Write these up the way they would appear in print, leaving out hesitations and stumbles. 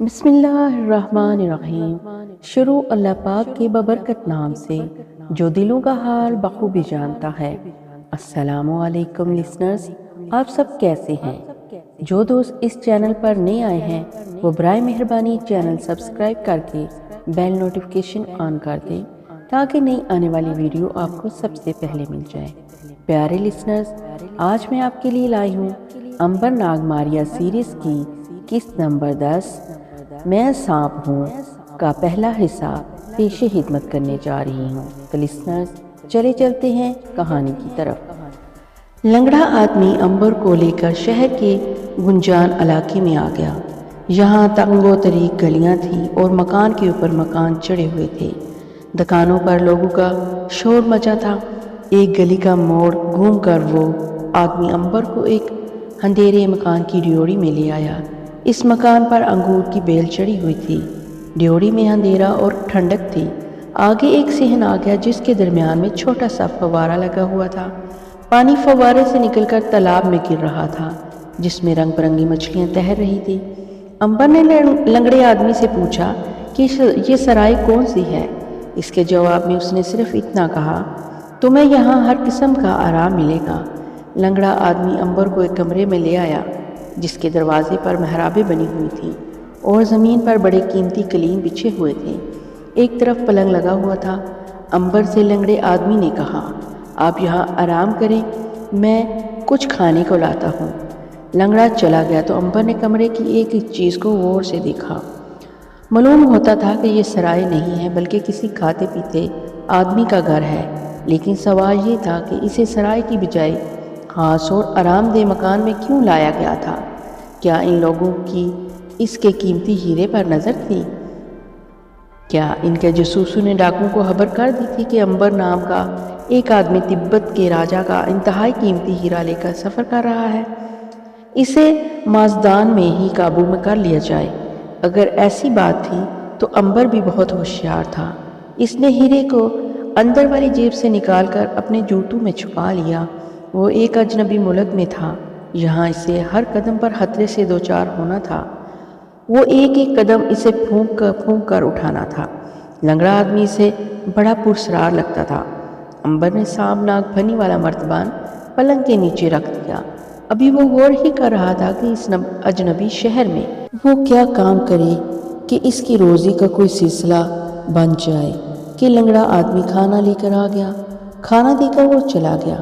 بسم اللہ الرحمن الرحیم۔ شروع اللہ پاک کے ببرکت نام سے جو دلوں کا حال بخوبی جانتا ہے۔ السلام علیکم لسنرز، آپ سب کیسے ہیں؟ جو دوست اس چینل پر نئے آئے ہیں وہ برائے مہربانی چینل سبسکرائب کر کے بیل نوٹیفیکیشن آن کر دیں تاکہ نئی آنے والی ویڈیو آپ کو سب سے پہلے مل جائے۔ پیارے لسنرز، آج میں آپ کے لیے لائی ہوں امبر ناگ ماریا سیریز کی قسط نمبر 10 میں سانپ ہوں کا پہلا حصہ پیش خدمت کرنے جا رہی ہوں۔ تو لسنرز چلے چلتے ہیں کہانی کی طرف۔ لنگڑا آدمی امبر کو لے کر شہر کے گنجان علاقے میں آ گیا۔ یہاں تنگ و طریق گلیاں تھیں اور مکان کے اوپر مکان چڑھے ہوئے تھے۔ دکانوں پر لوگوں کا شور مچا تھا۔ ایک گلی کا موڑ گھوم کر وہ آدمی امبر کو ایک اندھیرے مکان کی ڈیوڑی میں لے آیا۔ اس مکان پر انگور کی بیل چڑھی ہوئی تھی۔ ڈیوڑی میں اندھیرا اور ٹھنڈک تھی۔ آگے ایک صحن آ گیا جس کے درمیان میں چھوٹا سا فوارہ لگا ہوا تھا۔ پانی فوارے سے نکل کر تالاب میں گر رہا تھا جس میں رنگ برنگی مچھلیاں تیر رہی تھی۔ امبر نے لنگڑے آدمی سے پوچھا کہ یہ سرائے کون سی ہے؟ اس کے جواب میں اس نے صرف اتنا کہا، تمہیں یہاں ہر قسم کا آرام ملے گا۔ لنگڑا آدمی امبر کو ایک کمرے میں لے آیا جس کے دروازے پر محرابیں بنی ہوئی تھیں اور زمین پر بڑے قیمتی قلین بچھے ہوئے تھے۔ ایک طرف پلنگ لگا ہوا تھا۔ امبر سے لنگڑے آدمی نے کہا، آپ یہاں آرام کریں، میں کچھ کھانے کو لاتا ہوں۔ لنگڑا چلا گیا تو امبر نے کمرے کی ایک ایک چیز کو غور سے دیکھا۔ معلوم ہوتا تھا کہ یہ سرائے نہیں ہے بلکہ کسی کھاتے پیتے آدمی کا گھر ہے، لیکن سوال یہ تھا کہ اسے سرائے کی بجائے خاص اور آرام دہ مکان میں کیوں لایا گیا تھا؟ کیا ان لوگوں کی اس کے قیمتی ہیرے پر نظر تھی؟ کیا ان کے جاسوسوں نے ڈاکوں کو خبر کر دی تھی کہ امبر نام کا ایک آدمی تبت کے راجا کا انتہائی قیمتی ہیرا لے کر سفر کر رہا ہے؟ اسے مازدان میں ہی قابو میں کر لیا جائے۔ اگر ایسی بات تھی تو امبر بھی بہت ہوشیار تھا۔ اس نے ہیرے کو اندر والی جیب سے نکال کر اپنے جوتوں میں چھپا لیا۔ وہ ایک اجنبی ملک میں تھا، یہاں اسے ہر قدم پر خطرے سے دوچار ہونا تھا۔ وہ ایک ایک قدم اسے پھونک کر اٹھانا تھا۔ لنگڑا آدمی اسے بڑا پرسرار لگتا تھا۔ امبر نے سامناک بھنی والا مرتبان پلنگ کے نیچے رکھ دیا۔ ابھی وہ غور ہی کر رہا تھا کہ اس اجنبی شہر میں وہ کیا کام کرے کہ اس کی روزی کا کوئی سلسلہ بن جائے کہ لنگڑا آدمی کھانا لے کر آ گیا۔ کھانا دے کر وہ چلا گیا۔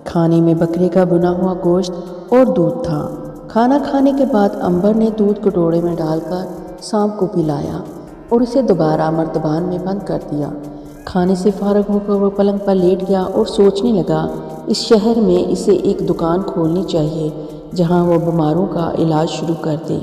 کھانے میں بکرے کا بنا ہوا گوشت اور دودھ تھا۔ کھانا کھانے کے بعد امبر نے دودھ کٹورے میں ڈال کر سانپ کو پلایا اور اسے دوبارہ مرتبان میں بند کر دیا۔ کھانے سے فارغ ہو کر وہ پلنگ پر لیٹ گیا اور سوچنے لگا، اس شہر میں اسے ایک دکان کھولنی چاہیے جہاں وہ بیماروں کا علاج شروع کر دے۔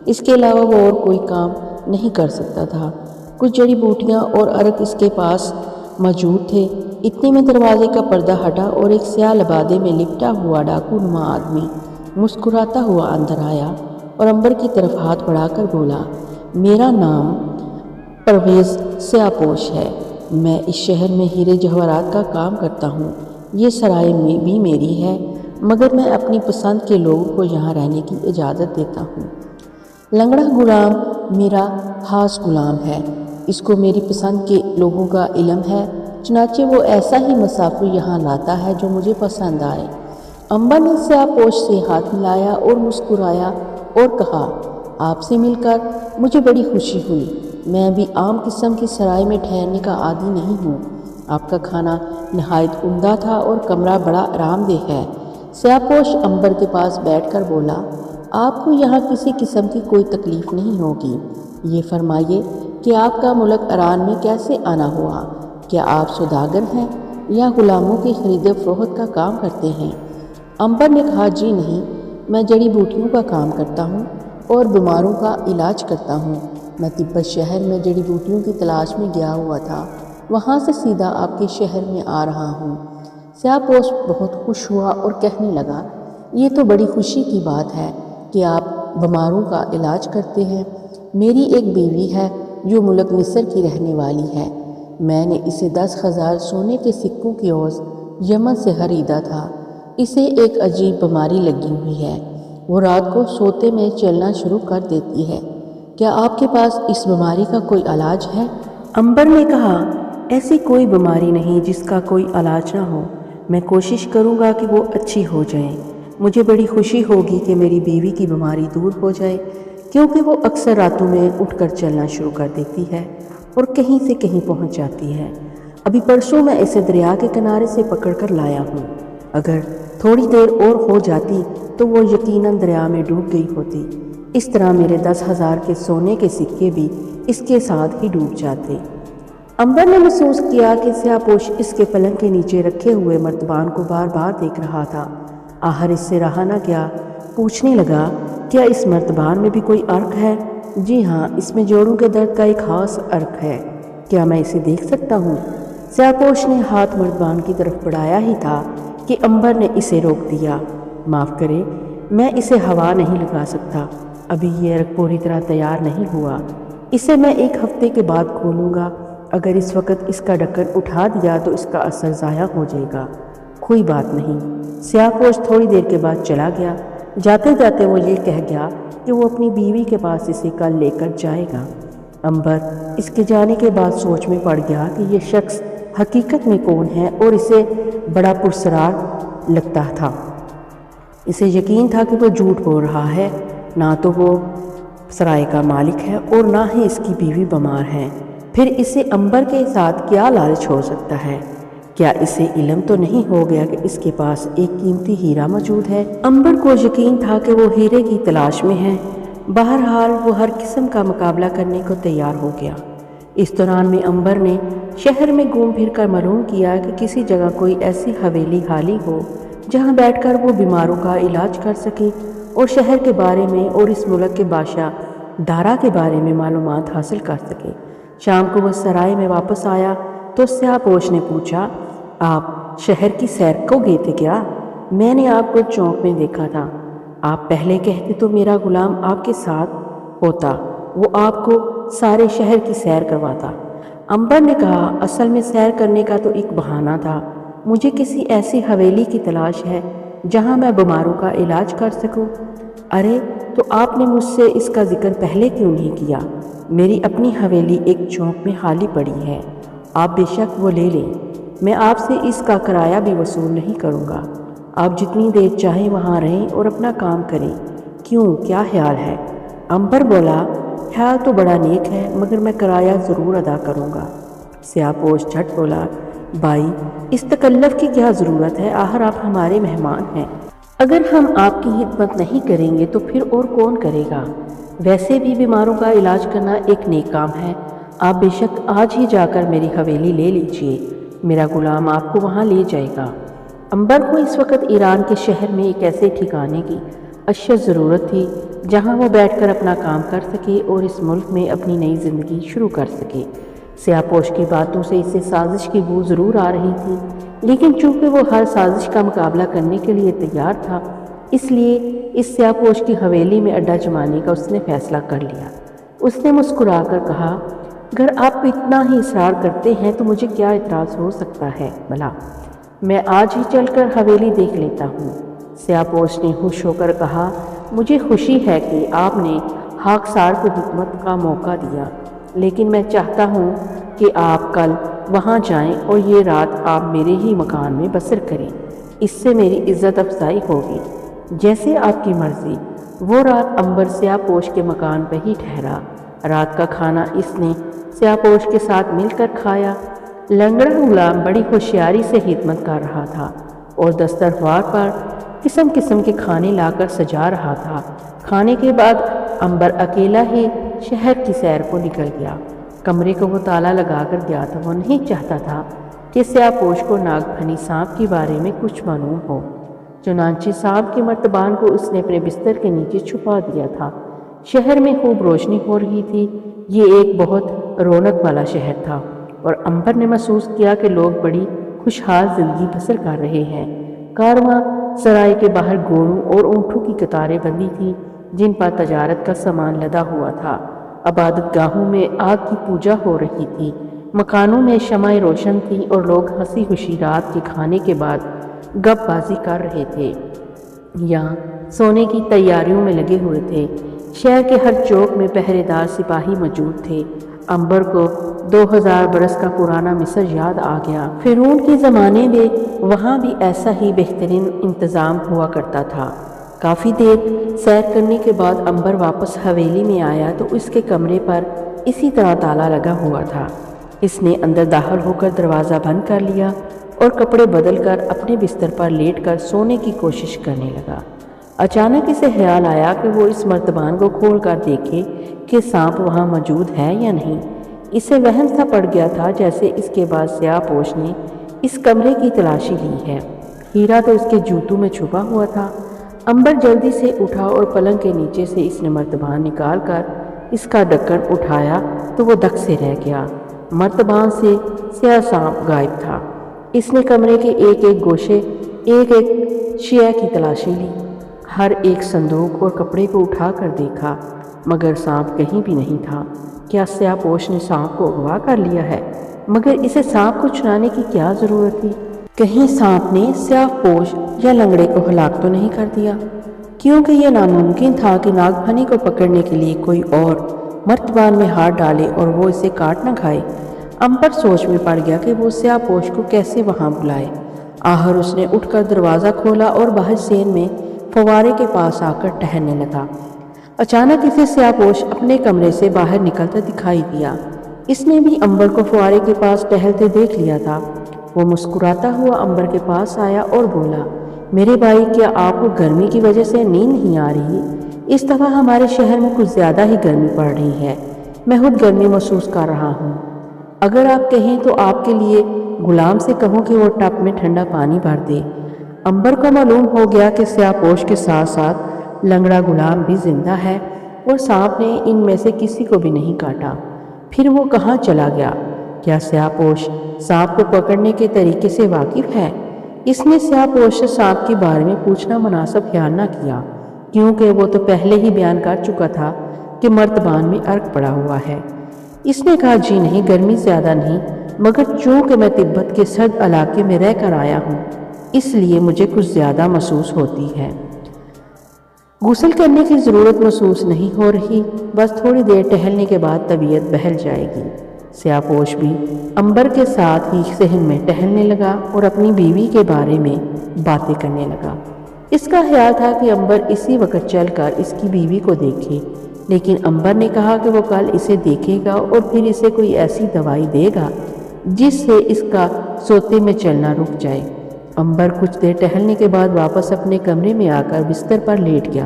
اس کے علاوہ وہ اور کوئی کام نہیں کر سکتا تھا۔ کچھ جڑی بوٹیاں اور عرق اس کے پاس موجود تھے۔ اتنے میں دروازے کا پردہ ہٹا اور ایک سیاہ لبادے میں لپٹا ہوا ڈاکو نما آدمی مسکراتا ہوا اندر آیا اور امبر کی طرف ہاتھ بڑھا کر بولا، میرا نام پرویز سیاہ پوش ہے۔ میں اس شہر میں ہیرے جواہرات کا کام کرتا ہوں۔ یہ سرائے بھی میری ہے مگر میں اپنی پسند کے لوگوں کو یہاں رہنے کی اجازت دیتا ہوں۔ لنگڑا غلام میرا خاص غلام ہے، اس کو میری پسند کے لوگوں کا علم ہے، چنانچہ وہ ایسا ہی مسافر یہاں لاتا ہے جو مجھے پسند آئے۔ امبر نے سیاہ پوش سے ہاتھ ملایا اور مسکرایا اور کہا، آپ سے مل کر مجھے بڑی خوشی ہوئی۔ میں بھی عام قسم کی سرائے میں ٹھہرنے کا عادی نہیں ہوں۔ آپ کا کھانا نہایت عمدہ تھا اور کمرہ بڑا آرام دہ ہے۔ سیاہ پوش امبر کے پاس بیٹھ کر بولا، آپ کو یہاں کسی قسم کی کوئی تکلیف نہیں ہوگی۔ یہ فرمائیے کہ آپ کا ملک ایران میں کیسے آنا ہوا؟ کیا آپ سوداگر ہیں یا غلاموں کی خرید و فروخت کا کام کرتے ہیں؟ امبر نے کہا، جی نہیں، میں جڑی بوٹیوں کا کام کرتا ہوں اور بیماروں کا علاج کرتا ہوں۔ میں تبت شہر میں جڑی بوٹیوں کی تلاش میں گیا ہوا تھا، وہاں سے سیدھا آپ کے شہر میں آ رہا ہوں۔ سیاہ پوش بہت خوش ہوا اور کہنے لگا، یہ تو بڑی خوشی کی بات ہے کہ آپ بیماروں کا علاج کرتے ہیں۔ میری ایک بیوی ہے جو ملک مصر کی رہنے والی ہے۔ میں نے اسے 10,000 سونے کے سکوں کی عوض یمن سے خریدا تھا۔ اسے ایک عجیب بیماری لگی ہوئی ہے، وہ رات کو سوتے میں چلنا شروع کر دیتی ہے۔ کیا آپ کے پاس اس بیماری کا کوئی علاج ہے؟ عنبر نے کہا، ایسی کوئی بیماری نہیں جس کا کوئی علاج نہ ہو۔ میں کوشش کروں گا کہ وہ اچھی ہو جائے۔ مجھے بڑی خوشی ہوگی کہ میری بیوی کی بیماری دور ہو جائے، کیونکہ وہ اکثر راتوں میں اٹھ کر چلنا شروع کر دیتی ہے اور کہیں سے کہیں پہنچ جاتی ہے۔ ابھی پرسوں میں اسے دریا کے کنارے سے پکڑ کر لایا ہوں۔ اگر تھوڑی دیر اور ہو جاتی تو وہ یقیناً دریا میں ڈوب گئی ہوتی۔ اس طرح میرے 10,000 کے سونے کے سکے بھی اس کے ساتھ ہی ڈوب جاتے۔ عنبر نے محسوس کیا کہ سیاہ پوش اس کے پلنگ کے نیچے رکھے ہوئے مرتبان کو بار بار دیکھ رہا تھا۔ آخر اس سے رہا نہ گیا، پوچھنے لگا، کیا اس مرتبان میں بھی کوئی عرق ہے؟ جی ہاں، اس میں جوڑوں کے درد کا ایک خاص عرق ہے۔ کیا میں اسے دیکھ سکتا ہوں؟ سیاہ پوش نے ہاتھ مرتبان کی طرف بڑھایا ہی تھا کہ عنبر نے اسے روک دیا۔ معاف کرے، میں اسے ہوا نہیں لگا سکتا۔ ابھی یہ عرق پوری طرح تیار نہیں ہوا۔ اسے میں 1 ہفتے کے بعد کھولوں گا۔ اگر اس وقت اس کا ڈھکن اٹھا دیا تو اس کا اثر ضائع ہو جائے گا۔ کوئی بات نہیں۔ سیاہ پوش تھوڑی دیر کے بعد چلا گیا۔ جاتے جاتے وہ یہ کہہ گیا کہ وہ اپنی بیوی کے پاس اسے کل لے کر جائے گا۔ عنبر اس کے جانے کے بعد سوچ میں پڑ گیا کہ یہ شخص حقیقت میں کون ہے، اور اسے بڑا پرسرار لگتا تھا۔ اسے یقین تھا کہ وہ جھوٹ بول رہا ہے، نہ تو وہ سرائے کا مالک ہے اور نہ ہی اس کی بیوی بیمار ہے۔ پھر اسے عنبر کے ساتھ کیا لالچ ہو سکتا ہے؟ کیا اسے علم تو نہیں ہو گیا کہ اس کے پاس ایک قیمتی ہیرا موجود ہے؟ عنبر کو یقین تھا کہ وہ ہیرے کی تلاش میں ہے۔ بہرحال وہ ہر قسم کا مقابلہ کرنے کو تیار ہو گیا۔ اس دوران میں عنبر نے شہر میں گھوم پھر کر معلوم کیا کہ کسی جگہ کوئی ایسی حویلی خالی ہو جہاں بیٹھ کر وہ بیماروں کا علاج کر سکے اور شہر کے بارے میں اور اس ملک کے بادشاہ دارا کے بارے میں معلومات حاصل کر سکے۔ شام کو وہ سرائے میں واپس آیا تو سیاہ پوش نے پوچھا، آپ شہر کی سیر کو گئے تھے کیا؟ میں نے آپ کو چوک میں دیکھا تھا۔ آپ پہلے کہتے تو میرا غلام آپ کے ساتھ ہوتا، وہ آپ کو سارے شہر کی سیر کرواتا۔ عنبر نے کہا، اصل میں سیر کرنے کا تو ایک بہانہ تھا۔ مجھے کسی ایسی حویلی کی تلاش ہے جہاں میں بیماروں کا علاج کر سکوں۔ ارے تو آپ نے مجھ سے اس کا ذکر پہلے کیوں نہیں کیا؟ میری اپنی حویلی ایک چوک میں خالی پڑی ہے، آپ بے شک وہ لے لیں۔ میں آپ سے اس کا کرایہ بھی وصول نہیں کروں گا۔ آپ جتنی دیر چاہیں وہاں رہیں اور اپنا کام کریں۔ کیوں، کیا خیال ہے؟ عنبر بولا، خیال تو بڑا نیک ہے، مگر میں کرایہ ضرور ادا کروں گا۔ سیاہ پوش جھٹ بولا، بھائی اس تکلف کی کیا ضرورت ہے؟ آخر آپ ہمارے مہمان ہیں۔ اگر ہم آپ کی خدمت نہیں کریں گے تو پھر اور کون کرے گا؟ ویسے بھی بیماروں کا علاج کرنا ایک نیک کام ہے۔ آپ بے شک آج ہی جا کر میری حویلی لے لیجئے، میرا غلام آپ کو وہاں لے جائے گا۔ عنبر کو اس وقت ایران کے شہر میں ایک ایسے ٹھکانے کی اشد ضرورت تھی جہاں وہ بیٹھ کر اپنا کام کر سکے اور اس ملک میں اپنی نئی زندگی شروع کر سکے۔ سیاہ پوش کی باتوں سے اسے سازش کی بو ضرور آ رہی تھی، لیکن چونکہ وہ ہر سازش کا مقابلہ کرنے کے لیے تیار تھا، اس لیے اس سیاہ پوش کی حویلی میں اڈہ جمانے کا اس نے فیصلہ کر لیا۔ اس نے مسکرا کر کہا، اگر آپ اتنا ہی اصرار کرتے ہیں تو مجھے کیا اعتراض ہو سکتا ہے بھلا؟ میں آج ہی چل کر حویلی دیکھ لیتا ہوں۔ سیاہ پوش نے خوش ہو کر کہا، مجھے خوشی ہے کہ آپ نے خاکسار کو حکمت کا موقع دیا، لیکن میں چاہتا ہوں کہ آپ کل وہاں جائیں اور یہ رات آپ میرے ہی مکان میں بسر کریں۔ اس سے میری عزت افزائی ہوگی۔ جیسے آپ کی مرضی۔ وہ رات عنبر سیاہ پوش کے مکان پہ ہی ٹھہرا۔ رات کا کھانا اس نے سیاہ پوش کے ساتھ مل کر کھایا۔ لنگڑا غلام بڑی ہوشیاری سے خدمت کر رہا تھا اور دسترخوان پر قسم قسم کے کھانے لا کر سجا رہا تھا۔ کھانے کے بعد عنبر اکیلا ہی شہر کی سیر کو نکل گیا۔ کمرے کو وہ تالا لگا کر گیا تھا۔ وہ نہیں چاہتا تھا کہ سیاہ پوش کو ناگ پھنی سانپ کے بارے میں کچھ معلوم ہو، چنانچہ سانپ کے مرتبان کو اس نے اپنے بستر کے نیچے چھپا دیا تھا۔ شہر میں خوب روشنی ہو رہی تھی۔ یہ ایک بہت رونق والا شہر تھا اور عنبر نے محسوس کیا کہ لوگ بڑی خوشحال زندگی بسر کر رہے ہیں۔ کارواں سرائے کے باہر گھوڑوں اور اونٹوں کی قطاریں بندھی تھیں جن پر تجارت کا سامان لدا ہوا تھا۔ عبادت گاہوں میں آگ کی پوجا ہو رہی تھی، مکانوں میں شمعیں روشن تھیں اور لوگ ہنسی خوشی رات کے کھانے کے بعد گپ بازی کر رہے تھے یا سونے کی تیاریوں میں لگے ہوئے تھے۔ شہر کے ہر چوک میں پہرے دار سپاہی موجود تھے۔ امبر کو 2000 برس کا پرانا مصر یاد آ گیا۔ فرعون کے زمانے میں وہاں بھی ایسا ہی بہترین انتظام ہوا کرتا تھا۔ کافی دیر سیر کرنے کے بعد امبر واپس حویلی میں آیا تو اس کے کمرے پر اسی طرح تالا لگا ہوا تھا۔ اس نے اندر داخل ہو کر دروازہ بند کر لیا اور کپڑے بدل کر اپنے بستر پر لیٹ کر سونے کی کوشش کرنے لگا۔ اچانک اسے خیال آیا کہ وہ اس مرتبان کو کھول کر دیکھے کہ سانپ وہاں موجود ہے یا نہیں۔ اسے وہم سا پڑ گیا تھا جیسے اس کے بعد سیاہ پوش نے اس کمرے کی تلاشی لی ہے۔ ہیرا تو اس کے جوتوں میں چھپا ہوا تھا۔ امبر جلدی سے اٹھا اور پلنگ کے نیچے سے اس نے مرتبان نکال کر اس کا ڈھکن اٹھایا تو وہ دک سے رہ گیا۔ مرتبان سے سیاہ سانپ غائب تھا۔ اس نے کمرے کے ایک ایک گوشے، ایک ایک شیء کی تلاشی لی، ہر ایک صندوق اور کپڑے کو اٹھا کر دیکھا، مگر سانپ کہیں بھی نہیں تھا۔ کیا سیاہ پوش نے سانپ کو اغوا کر لیا ہے؟ مگر اسے سانپ کو چھڑانے کی کیا ضرورت تھی؟ کہیں سانپ نے سیاہ پوش یا لنگڑے کو ہلاک تو نہیں کر دیا؟ کیونکہ یہ ناممکن تھا کہ ناگ پھنی کو پکڑنے کے لیے کوئی اور مرتبان میں ہاتھ ڈالے اور وہ اسے کاٹ نہ کھائے۔ امبر سوچ میں پڑ گیا کہ وہ سیاہ پوش کو کیسے وہاں بلائے۔ آخر اس نے اٹھ کر دروازہ کھولا اور باہر سین میں فوارے کے پاس آ کر ٹہلنے لگا۔ اچانک اسے سیاہ پوش اپنے کمرے سے باہر نکلتا دکھائی دیا۔ اس نے بھی امبر کو فوارے کے پاس ٹہلتے دیکھ لیا تھا۔ وہ مسکراتا ہوا امبر کے پاس آیا اور بولا، میرے بھائی، کیا آپ کو گرمی کی وجہ سے نیند نہیں آ رہی؟ اس دفعہ ہمارے شہر میں کچھ زیادہ ہی گرمی پڑ رہی ہے۔ میں خود گرمی محسوس کر رہا ہوں۔ اگر آپ کہیں تو آپ کے لیے غلام سے کہوں کہ وہ ٹب میں ٹھنڈا پانی بھر دے۔ امبر کو معلوم ہو گیا کہ سیاہ پوش کے ساتھ ساتھ لنگڑا غلام بھی زندہ ہے اور سانپ نے ان میں سے کسی کو بھی نہیں کاٹا۔ پھر وہ کہاں چلا گیا؟ کیا سیاہ پوش سانپ کو پکڑنے کے طریقے سے واقف ہے؟ اس نے سیاہ پوش سے سانپ کے بارے میں پوچھنا مناسب خیال نہ کیا، کیونکہ وہ تو پہلے ہی بیان کر چکا تھا کہ مرتبان میں ارگ پڑا ہوا ہے۔ اس نے کہا، جی نہیں، گرمی زیادہ نہیں، مگر چونکہ میں تبت کے سرد علاقے میں رہ کر آیا ہوں اس لیے مجھے کچھ زیادہ محسوس ہوتی ہے۔ غسل کرنے کی ضرورت محسوس نہیں ہو رہی، بس تھوڑی دیر ٹہلنے کے بعد طبیعت بہل جائے گی۔ سیاہ پوش بھی امبر کے ساتھ ہی صحن میں ٹہلنے لگا اور اپنی بیوی کے بارے میں باتیں کرنے لگا۔ اس کا خیال تھا کہ امبر اسی وقت چل کر اس کی بیوی کو دیکھے، لیکن امبر نے کہا کہ وہ کل اسے دیکھے گا اور پھر اسے کوئی ایسی دوائی دے گا جس سے اس کا سوتے میں چلنا رک جائے۔ امبر کچھ دیر ٹہلنے کے بعد واپس اپنے کمرے میں آ کر بستر پر لیٹ گیا۔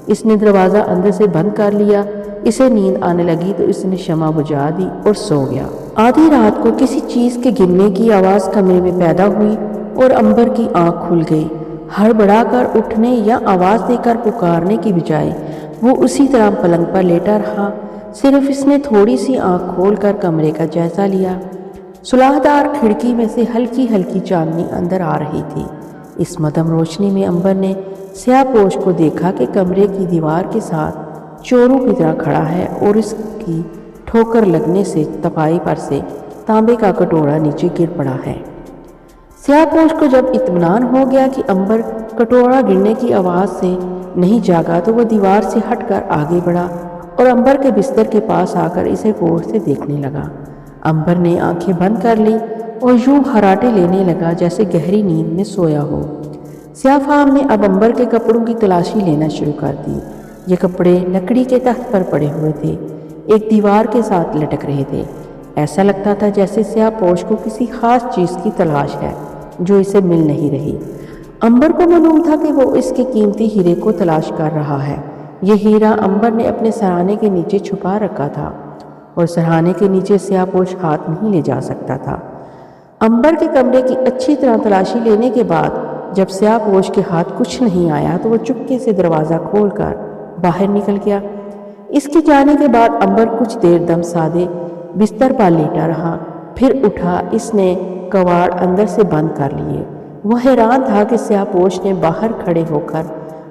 اس نے دروازہ اندر سے بند کر لیا۔ اسے نیند آنے لگی تو اس نے شمع بجھا دی اور سو گیا۔ آدھی رات کو کسی چیز کے گرنے کی آواز کمرے میں پیدا ہوئی اور امبر کی آنکھ کھل گئی۔ ہڑبڑا کر اٹھنے یا آواز دے کر پکارنے کی بجائے وہ اسی طرح پلنگ پر لیٹا رہا۔ صرف اس نے تھوڑی سی آنکھ کھول کر کمرے کا جائزہ لیا۔ سلاحدار کھڑکی میں سے ہلکی ہلکی چاندنی اندر آ رہی تھی۔ اس مدھم روشنی میں امبر نے سیاہ پوش کو دیکھا کہ کمرے کی دیوار کے ساتھ چوروں کی طرح کھڑا ہے اور اس کی ٹھوکر لگنے سے تپائی پر سے تانبے کا کٹورا نیچے گر پڑا ہے۔ سیاہ پوش کو جب اطمینان ہو گیا کہ امبر کٹورا گرنے کی آواز سے نہیں جاگا تو وہ دیوار سے ہٹ کر آگے بڑھا اور امبر کے بستر کے پاس آ کر اسے غور سے دیکھنے لگا۔ امبر نے آنکھیں بند کر لی اور یوں ہراٹے لینے لگا جیسے گہری نیند میں سویا ہو۔ سیاہ فام نے اب امبر کے کپڑوں کی تلاشی لینا شروع کر دی۔ یہ کپڑے لکڑی کے تخت پر پڑے ہوئے تھے، ایک دیوار کے ساتھ لٹک رہے تھے۔ ایسا لگتا تھا جیسے سیاہ پوش کو کسی خاص چیز کی تلاش ہے جو اسے مل نہیں رہی۔ امبر کو معلوم تھا کہ وہ اس کے قیمتی ہیرے کو تلاش کر رہا ہے۔ یہ ہیرا امبر نے اپنے سرہانے کے نیچے چھپا رکھا تھا اور سرہانے کے نیچے سیاہ پوش ہاتھ نہیں لے جا سکتا تھا۔ امبر کے کمرے کی اچھی طرح تلاشی لینے کے بعد جب سیاہ پوش کے ہاتھ کچھ نہیں آیا تو وہ چپکے سے دروازہ کھول کر باہر نکل گیا۔ اس کے جانے کے بعد امبر کچھ دیر دم سادے بستر پر لیٹا رہا، پھر اٹھا۔ اس نے کواڑ اندر سے بند کر لیے۔ وہ حیران تھا کہ سیاہ پوش نے باہر کھڑے ہو کر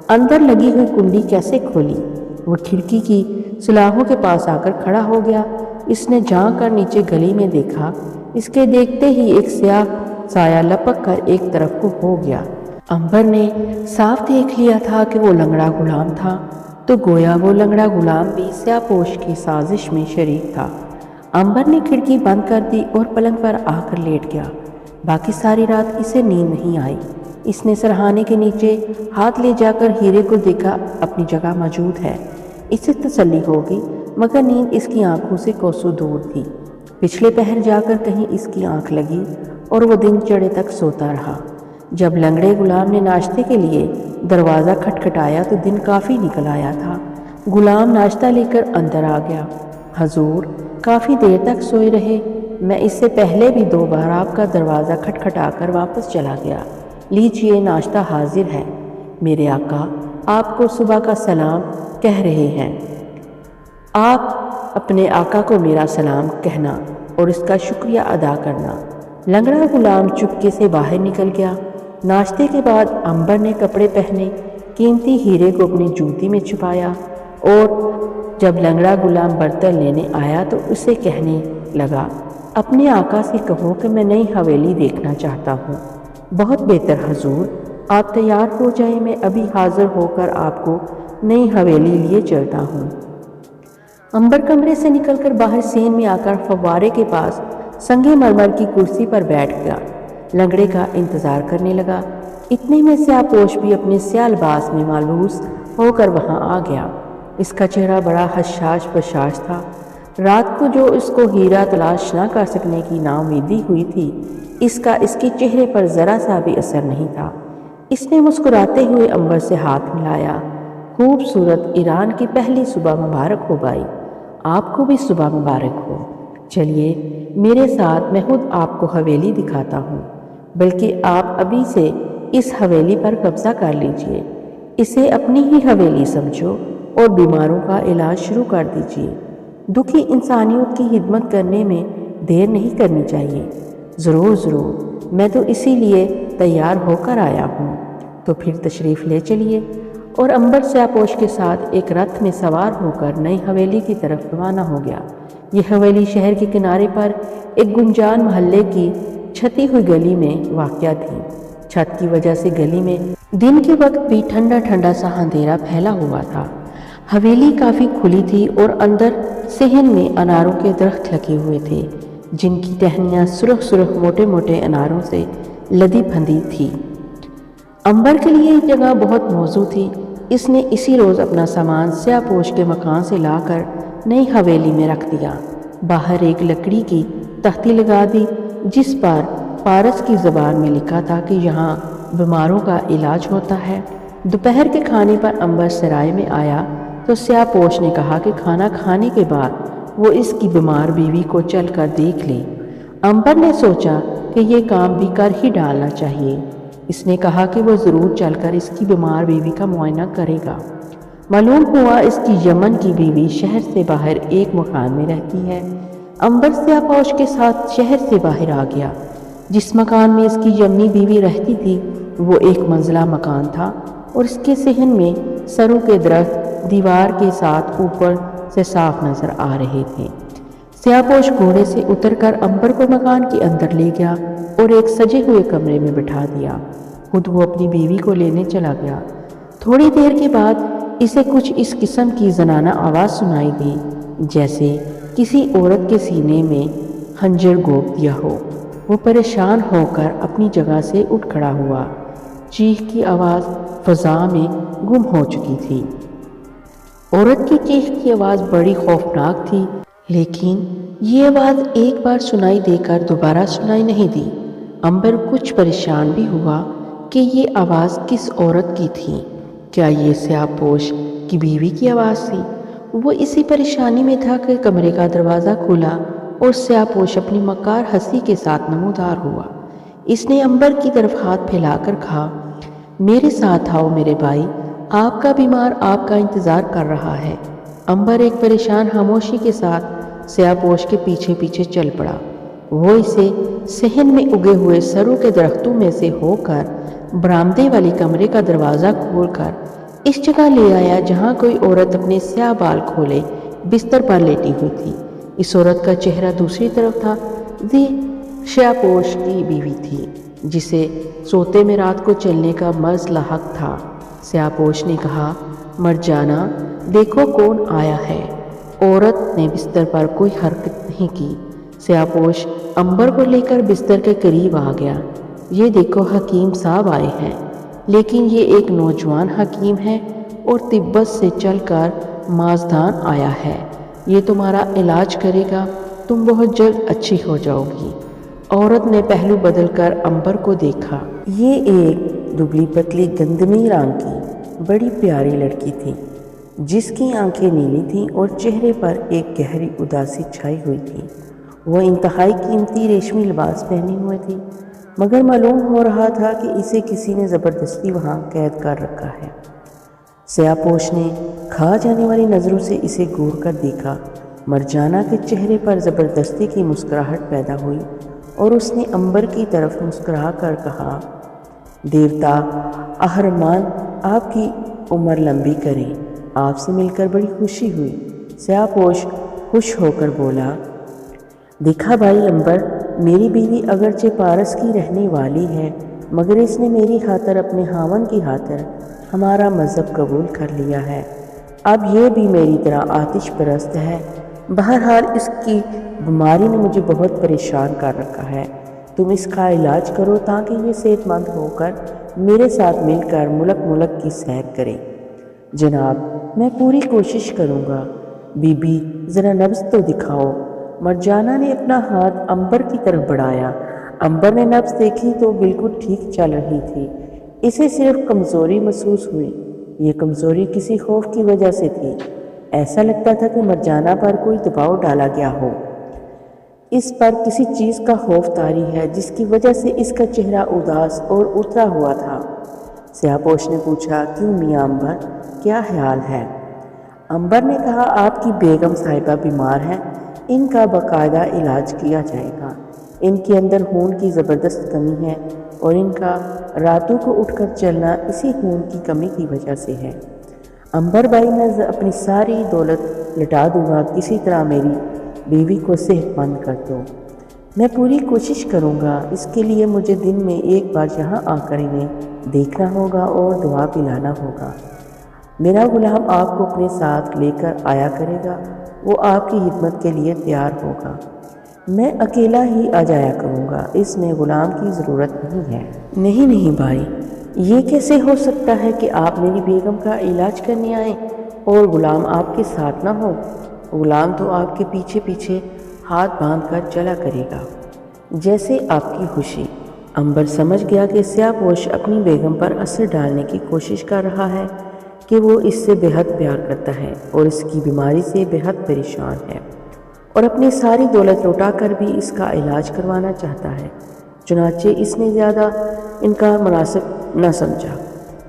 اندر لگی ہوئی کنڈی کیسے کھولی۔ وہ کھڑکی کی سلاخوں کے پاس آ کر کھڑا ہو گیا۔ اس نے جھانک کر نیچے گلی میں دیکھا۔ اس کے دیکھتے ہی ایک سیاہ سایہ لپک کر ایک طرف کو ہو گیا۔ امبر نے صاف دیکھ لیا تھا کہ وہ لنگڑا غلام تھا۔ تو گویا وہ لنگڑا غلام بھی سیاپوش کی سازش میں شریک تھا۔ عنبر نے کھڑکی بند کر دی اور پلنگ پر آ کر لیٹ گیا۔ باقی ساری رات اسے نیند نہیں آئی۔ اس نے سرہانے کے نیچے ہاتھ لے جا کر ہیرے کو دیکھا، اپنی جگہ موجود ہے۔ اسے تسلی ہوگی، مگر نیند اس کی آنکھوں سے کوسوں دور تھی۔ پچھلے پہر جا کر کہیں اس کی آنکھ لگی اور وہ دن چڑھے تک سوتا رہا۔ جب لنگڑے غلام نے ناشتے کے لیے دروازہ کھٹکھٹایا تو دن کافی نکل آیا تھا۔ غلام ناشتہ لے کر اندر آ گیا۔ حضور، کافی دیر تک سوئے رہے؟ میں اس سے پہلے بھی 2 بار آپ کا دروازہ کھٹکھٹا کر واپس چلا گیا۔ لیجئے، ناشتہ حاضر ہے۔ میرے آقا آپ کو صبح کا سلام کہہ رہے ہیں۔ آپ اپنے آقا کو میرا سلام کہنا اور اس کا شکریہ ادا کرنا۔ لنگڑا غلام چپکے سے باہر نکل گیا۔ ناشتے کے بعد عنبر نے کپڑے پہنے، قیمتی ہیرے کو اپنی جوتی میں چھپایا اور جب لنگڑا غلام برتن لینے آیا تو اسے کہنے لگا، اپنے آقا سے کہو کہ میں نئی حویلی دیکھنا چاہتا ہوں۔ بہت بہتر حضور، آپ تیار ہو جائیں، میں ابھی حاضر ہو کر آپ کو نئی حویلی لیے چلتا ہوں۔ عنبر کمرے سے نکل کر باہر سین میں آ کر فوارے کے پاس سنگ مرمر کی کرسی پر بیٹھ گیا۔ لنگڑے کا انتظار کرنے لگا۔ اتنے میں سیاپوش بھی اپنے سیاہ لباس میں ملبوس ہو کر وہاں آ گیا۔ اس کا چہرہ بڑا حشاش بشاش تھا۔ رات کو جو اس کو ہیرا تلاش نہ کر سکنے کی نا امیدی ہوئی تھی، اس کا اس کے چہرے پر ذرا سا بھی اثر نہیں تھا۔ اس نے مسکراتے ہوئے عنبر سے ہاتھ ملایا۔ خوبصورت ایران کی پہلی صبح مبارک ہو بھائی، آپ کو بھی صبح مبارک ہو۔ چلیے میرے ساتھ، میں خود آپ کو حویلی دکھاتا ہوں، بلکہ آپ ابھی سے اس حویلی پر قبضہ کر لیجئے۔ اسے اپنی ہی حویلی سمجھو اور بیماروں کا علاج شروع کر دیجئے۔ دکھی انسانیت کی خدمت کرنے میں دیر نہیں کرنی چاہیے۔ ضرور ضرور، میں تو اسی لیے تیار ہو کر آیا ہوں۔ تو پھر تشریف لے چلیے۔ اور عنبر سیاپوش کے ساتھ ایک رتھ میں سوار ہو کر نئی حویلی کی طرف روانہ ہو گیا۔ یہ حویلی شہر کے کنارے پر ایک گنجان محلے کی چھتی ہوئی گلی میں واقع تھی۔ چھت کی وجہ سے گلی میں دن کے وقت بھی ٹھنڈا ٹھنڈا سا اندھیرا پھیلا ہوا تھا۔ حویلی کافی کھلی تھی اور اندر صحن میں اناروں کے درخت لگے ہوئے تھے، جن کی ٹہنیاں سرخ سرخ موٹے موٹے اناروں سے لدی پھندی تھی۔ عنبر کے لیے یہ جگہ بہت موزوں تھی۔ اس نے اسی روز اپنا سامان سیاپوش کے مکان سے لا کر نئی حویلی میں رکھ دیا۔ باہر ایک لکڑی کی تختی لگا دی جس پر فارس کی زبان میں لکھا تھا کہ یہاں بیماروں کا علاج ہوتا ہے۔ دوپہر کے کھانے پر عنبر سرائے میں آیا تو سیاپوش نے کہا کہ کھانا کھانے کے بعد وہ اس کی بیمار بیوی کو چل کر دیکھ لے۔ عنبر نے سوچا کہ یہ کام بھی کر ہی ڈالنا چاہیے۔ اس نے کہا کہ وہ ضرور چل کر اس کی بیمار بیوی کا معائنہ کرے گا۔ معلوم ہوا اس کی یمن کی بیوی شہر سے باہر ایک مکان میں رہتی ہے۔ عنبر سیاپوش کے ساتھ شہر سے باہر آ گیا۔ جس مکان میں اس کی یمنی بیوی رہتی تھی وہ ایک منزلہ مکان تھا اور اس کے صحن میں سرو کے درخت دیوار کے ساتھ اوپر سے صاف نظر آ رہے تھے۔ سیاپوش گھوڑے سے اتر کر عنبر کو مکان کے اندر لے گیا اور ایک سجے ہوئے کمرے میں بٹھا دیا۔ خود وہ اپنی بیوی کو لینے چلا گیا۔ تھوڑی دیر کے بعد اسے کچھ اس قسم کی زنانہ آواز سنائی دی جیسے کسی عورت کے سینے میں خنجر گھونپ دیا ہو۔ وہ پریشان ہو کر اپنی جگہ سے اٹھ کھڑا ہوا۔ چیخ کی آواز فضا میں گم ہو چکی تھی۔ عورت کی چیخ کی آواز بڑی خوفناک تھی، لیکن یہ آواز ایک بار سنائی دے کر دوبارہ سنائی نہیں دی۔ عنبر کچھ پریشان بھی ہوا کہ یہ آواز کس عورت کی تھی۔ کیا یہ سیاپوش کی بیوی کی آواز تھی؟ وہ اسی پریشانی میں تھا کہ کمرے کا دروازہ کھلا اور سیاپوش اپنی مکار ہنسی کے ساتھ نمودار ہوا۔ اس نے عنبر کی طرف ہاتھ پھیلا کر کہا، میرے ساتھ آؤ میرے بھائی، آپ کا بیمار آپ کا انتظار کر رہا ہے۔ عنبر ایک پریشان خاموشی کے ساتھ سیاپوش کے پیچھے پیچھے چل پڑا۔ وہ اسے صحن میں اگے ہوئے سرو کے درختوں میں سے ہو کر برآمدے والے کمرے کا دروازہ کھول کر اس جگہ لے آیا جہاں کوئی عورت اپنے سیاہ بال کھولے بستر پر لیٹی ہوئی تھی۔ اس عورت کا چہرہ دوسری طرف تھا۔ یہ سیاپوش کی بیوی تھی جسے سوتے میں رات کو چلنے کا مرض لاحق تھا۔ سیاپوش نے کہا، مرجانہ، دیکھو کون آیا ہے۔ عورت نے بستر پر کوئی حرکت نہیں کی۔ سیاہپوش عنبر کو لے کر بستر کے قریب آ گیا۔ یہ دیکھو حکیم صاحب آئے ہیں، لیکن یہ ایک نوجوان حکیم ہے اور تبت سے چل کر مازدان آیا ہے۔ یہ تمہارا علاج کرے گا، تم بہت جلد اچھی ہو جاؤ گی۔ عورت نے پہلو بدل کر عنبر کو دیکھا۔ یہ ایک دبلی پتلی گندمی رنگ کی بڑی پیاری لڑکی تھی، جس کی آنکھیں نیلی تھیں اور چہرے پر ایک گہری اداسی چھائی ہوئی تھی۔ وہ انتہائی قیمتی ریشمی لباس پہنے ہوئے تھی، مگر معلوم ہو رہا تھا کہ اسے کسی نے زبردستی وہاں قید کر رکھا ہے۔ سیاہپوش نے کھا جانے والی نظروں سے اسے گور کر دیکھا۔ مرجانہ کے چہرے پر زبردستی کی مسکراہٹ پیدا ہوئی اور اس نے عنبر کی طرف مسکرا کر کہا، دیوتا اہرمان آپ کی عمر لمبی کریں، آپ سے مل کر بڑی خوشی ہوئی۔ سیاہپوش خوش ہو کر بولا، دیکھا بھائی عنبر، میری بیوی اگرچہ پارس کی رہنے والی ہے، مگر اس نے میری خاطر اپنے خاوند کی خاطر ہمارا مذہب قبول کر لیا ہے۔ اب یہ بھی میری طرح آتش پرست ہے۔ بہرحال اس کی بیماری نے مجھے بہت پریشان کر رکھا ہے۔ تم اس کا علاج کرو تاکہ یہ صحت مند ہو کر میرے ساتھ مل کر ملک کی سیر کرے۔ جناب، میں پوری کوشش کروں گا۔ بی بی ذرا نبض تو دکھاؤ۔ مرجانہ نے اپنا ہاتھ عنبر کی طرف بڑھایا۔ عنبر نے نبض دیکھی تو بالکل ٹھیک چل رہی تھی۔ اسے صرف کمزوری محسوس ہوئی۔ یہ کمزوری کسی خوف کی وجہ سے تھی۔ ایسا لگتا تھا کہ مرجانہ پر کوئی دباؤ ڈالا گیا ہو۔ اس پر کسی چیز کا خوف طاری ہے جس کی وجہ سے اس کا چہرہ اداس اور اترا ہوا تھا۔ سیاہپوش نے پوچھا، کیوں میاں عنبر، کیا خیال ہے؟ عنبر نے کہا، آپ کی بیگم صاحبہ بیمار ہیں، ان کا باقاعدہ علاج کیا جائے گا۔ ان کے اندر خون کی زبردست کمی ہے اور ان کا راتوں کو اٹھ کر چلنا اسی خون کی کمی کی وجہ سے ہے۔ عنبر بھائی، میں اپنی ساری دولت لٹا دوں گا، کسی طرح میری بیوی کو صحت مند کر دو۔ میں پوری کوشش کروں گا۔ اس کے لیے مجھے دن میں ایک بار یہاں آ کر انہیں دیکھنا ہوگا اور دعا پلانا ہوگا۔ میرا غلام آپ کو اپنے ساتھ لے کر آیا کرے گا، وہ آپ کی خدمت کے لیے تیار ہوگا۔ میں اکیلا ہی آ جایا کروں گا، اس میں غلام کی ضرورت نہیں ہے۔ نہیں بھائی، یہ کیسے ہو سکتا ہے کہ آپ میری بیگم کا علاج کرنے آئیں اور غلام آپ کے ساتھ نہ ہو؟ غلام تو آپ کے پیچھے پیچھے ہاتھ باندھ کر چلا کرے گا، جیسے آپ کی خوشی۔ عنبر سمجھ گیا کہ سیاہپوش اپنی بیگم پر اثر ڈالنے کی کوشش کر رہا ہے کہ وہ اس سے بے حد پیار کرتا ہے اور اس کی بیماری سے بے حد پریشان ہے اور اپنی ساری دولت لوٹا کر بھی اس کا علاج کروانا چاہتا ہے۔ چنانچہ اس نے زیادہ انکار مناسب نہ سمجھا۔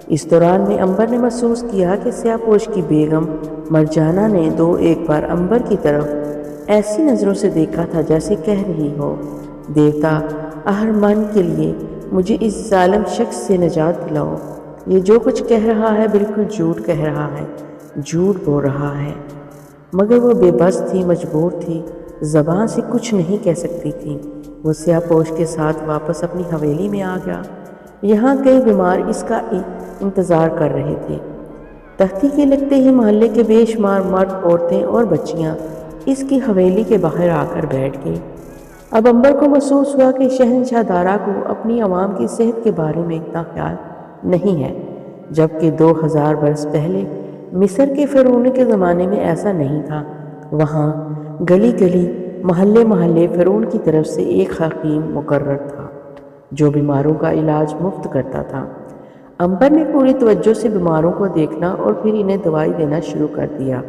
اس دوران میں عنبر نے محسوس کیا کہ سیاہپوش کی بیگم مرجانہ نے دو ایک بار عنبر کی طرف ایسی نظروں سے دیکھا تھا جیسے کہہ رہی ہو، دیوتا اہرمان کے لیے مجھے اس ظالم شخص سے نجات دلاؤ۔ یہ جو کچھ کہہ رہا ہے بالکل جھوٹ کہہ رہا ہے، جھوٹ بول رہا ہے۔ مگر وہ بے بس تھی، مجبور تھی، زبان سے کچھ نہیں کہہ سکتی تھی۔ وہ سیاہپوش کے ساتھ واپس اپنی حویلی میں آ گیا۔ یہاں کئی بیمار اس کا انتظار کر رہے تھے۔ تختی کے لگتے ہی محلے کے بے شمار مرد، عورتیں اور بچیاں اس کی حویلی کے باہر آ کر بیٹھ گئیں۔ اب عنبر کو محسوس ہوا کہ شہنشاہ دارا کو اپنی عوام کی صحت کے بارے میں اتنا خیال نہیں ہے، جبکہ 2000 برس پہلے مصر کے فرعونوں کے زمانے میں ایسا نہیں تھا۔ وہاں گلی گلی، محلے محلے فرعون کی طرف سے ایک حکیم مقرر تھا جو بیماروں کا علاج مفت کرتا تھا۔ عنبر نے پوری توجہ سے بیماروں کو دیکھنا اور پھر انہیں دوائی دینا شروع کر دیا۔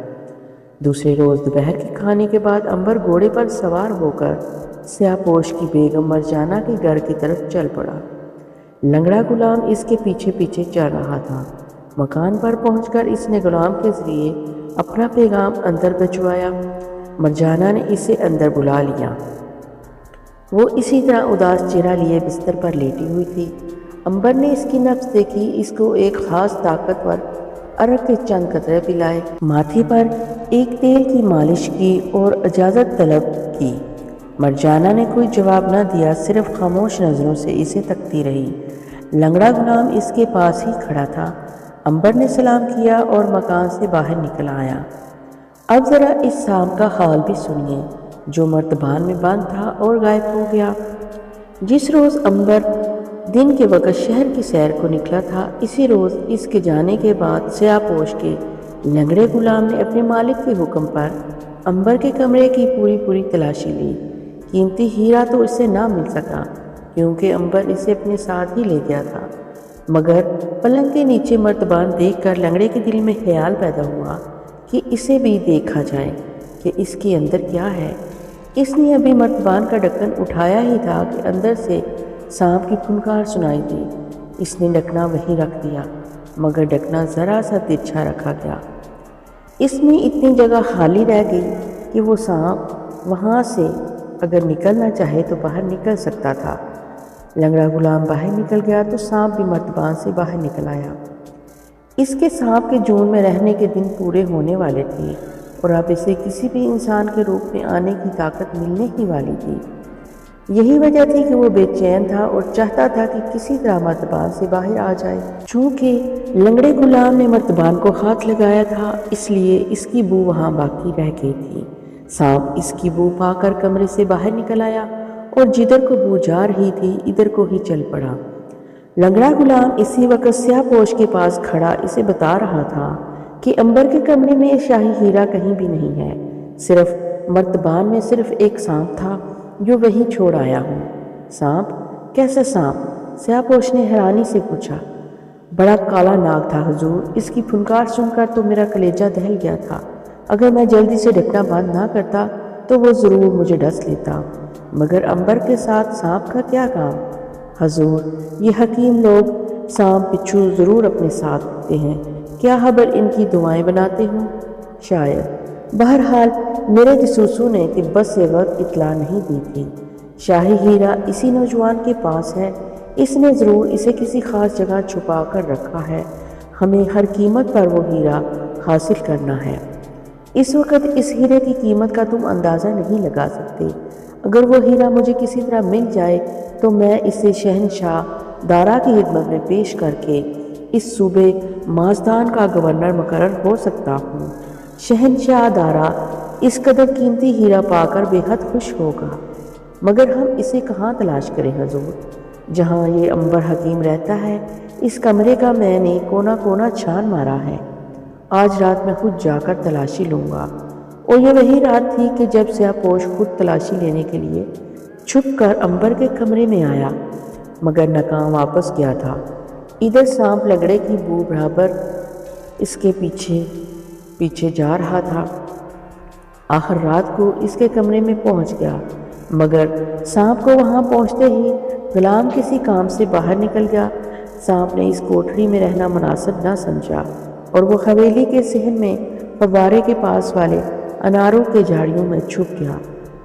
دوسرے روز دوپہر کے کھانے کے بعد عنبر گھوڑے پر سوار ہو کر سیاہپوش کی بیگم مرجانہ کے گھر کی طرف چل پڑا۔ لنگڑا غلام اس کے پیچھے پیچھے چل رہا تھا۔ مکان پر پہنچ کر اس نے غلام کے ذریعے اپنا پیغام اندر بھجوایا۔ مرجانہ نے اسے اندر بلا لیا۔ وہ اسی طرح اداس چہرہ لیے بستر پر لیٹی ہوئی تھی۔ عنبر نے اس کی نبض دیکھی، اس کو ایک خاص طاقتور عرق کے چند قطرے پلائے، ماتھے پر ایک تیل کی مالش کی اور اجازت طلب کی۔ مرجانہ نے کوئی جواب نہ دیا، صرف خاموش نظروں سے اسے تکتی رہی۔ لنگڑا غلام اس کے پاس ہی کھڑا تھا۔ عنبر نے سلام کیا اور مکان سے باہر نکل آیا۔ اب ذرا اس سانپ کا حال بھی سنیے جو مرتبان میں بند تھا اور غائب ہو گیا۔ جس روز عنبر دن کے وقت شہر کی سیر کو نکلا تھا، اسی روز اس کے جانے کے بعد سیاہ پوش کے لنگڑے غلام نے اپنے مالک کے حکم پر عنبر کے کمرے کی پوری تلاشی لی۔ قیمتی ہیرا تو اس سے نہ مل سکا کیونکہ عنبر اسے اپنے ساتھ ہی لے گیا تھا، مگر پلنگ کے نیچے مرتبان دیکھ کر لنگڑے کے دل میں خیال پیدا ہوا کہ اسے بھی دیکھا جائے کہ اس کے اندر کیا ہے۔ اس نے ابھی مرتبان کا ڈھکن اٹھایا ہی تھا کہ اندر سے سانپ کی پھنکار سنائی دی۔ اس نے ڈھکنا وہیں رکھ دیا، مگر ڈھکنا ذرا سا ترچھا رکھا گیا۔ اس میں اتنی جگہ خالی رہ گئی کہ وہ سانپ وہاں سے اگر نکلنا چاہے تو باہر نکل سکتا تھا۔ لنگڑا غلام باہر نکل گیا تو سانپ بھی مرتبان سے باہر نکل آیا۔ اس کے سانپ کے جون میں رہنے کے دن پورے ہونے والے تھے اور اب اسے کسی بھی انسان کے روپ میں آنے کی طاقت ملنے ہی والی تھی۔ یہی وجہ تھی کہ وہ بے چین تھا اور چاہتا تھا کہ کسی طرح مرتبان سے باہر آ جائے۔ چونکہ لنگڑے غلام نے مرتبان کو ہاتھ لگایا تھا، اس لیے اس کی بو وہاں باقی رہ گئی تھی۔ سانپ اس کی بو پا کر کمرے سے باہر نکل آیا اور جدھر کو بو جا رہی تھی ادھر کو ہی چل پڑا۔ لنگڑا غلام اسی وقت سیاہ پوش کے پاس کھڑا اسے بتا رہا تھا کہ عنبر کے کمرے میں شاہی ہیرا کہیں بھی نہیں ہے، صرف مرتبان میں صرف ایک سانپ تھا جو وہیں چھوڑ آیا ہوں۔ سانپ؟ کیسا سانپ؟ سیاہ پوش نے حیرانی سے پوچھا۔ بڑا کالا ناگ تھا حضور، اس کی پھنکار سن کر تو میرا کلیجہ دہل گیا تھا۔ اگر میں جلدی سے ڈھکنا بند نہ کرتا تو وہ ضرور مجھے ڈس لیتا، مگر عنبر کے ساتھ سانپ کا کیا کام؟ حضور، یہ حکیم لوگ سانپ بچھو ضرور اپنے ساتھ رکھتے ہیں، کیا خبر ان کی دعائیں بناتے ہوں؟ شاید۔ بہرحال میرے جاسوسوں نے تبت سے وقت اطلاع نہیں دی تھی۔ شاہی ہیرا اسی نوجوان کے پاس ہے، اس نے ضرور اسے کسی خاص جگہ چھپا کر رکھا ہے، ہمیں ہر قیمت پر وہ ہیرا حاصل کرنا ہے۔ اس وقت اس ہیرے کی قیمت کا تم اندازہ نہیں لگا سکتے۔ اگر وہ ہیرا مجھے کسی طرح مل جائے تو میں اسے شہنشاہ دارا کی خدمت میں پیش کر کے اس صوبے مازدان کا گورنر مقرر ہو سکتا ہوں۔ شہنشاہ دارا اس قدر قیمتی ہیرا پا کر بے حد خوش ہوگا، مگر ہم اسے کہاں تلاش کریں حضور؟ جہاں یہ عنبر حکیم رہتا ہے اس کمرے کا میں نے کونا کونا چھان مارا ہے۔ آج رات میں خود جا کر تلاشی لوں گا۔ اور یہ وہی رات تھی کہ جب سیاہ پوش خود تلاشی لینے کے لیے چھپ کر عنبر کے کمرے میں آیا، مگر ناکام واپس گیا تھا۔ ادھر سانپ لنگڑے کی بو برابر اس کے پیچھے جا رہا تھا۔ آخر رات کو اس کے کمرے میں پہنچ گیا، مگر سانپ کو وہاں پہنچتے ہی غلام کسی کام سے باہر نکل گیا۔ سانپ نے اس کوٹری میں رہنا مناسب نہ سمجھا اور وہ حویلی کے صحن میں فوارے کے پاس والے اناروں کے جھاڑیوں میں چھپ گیا۔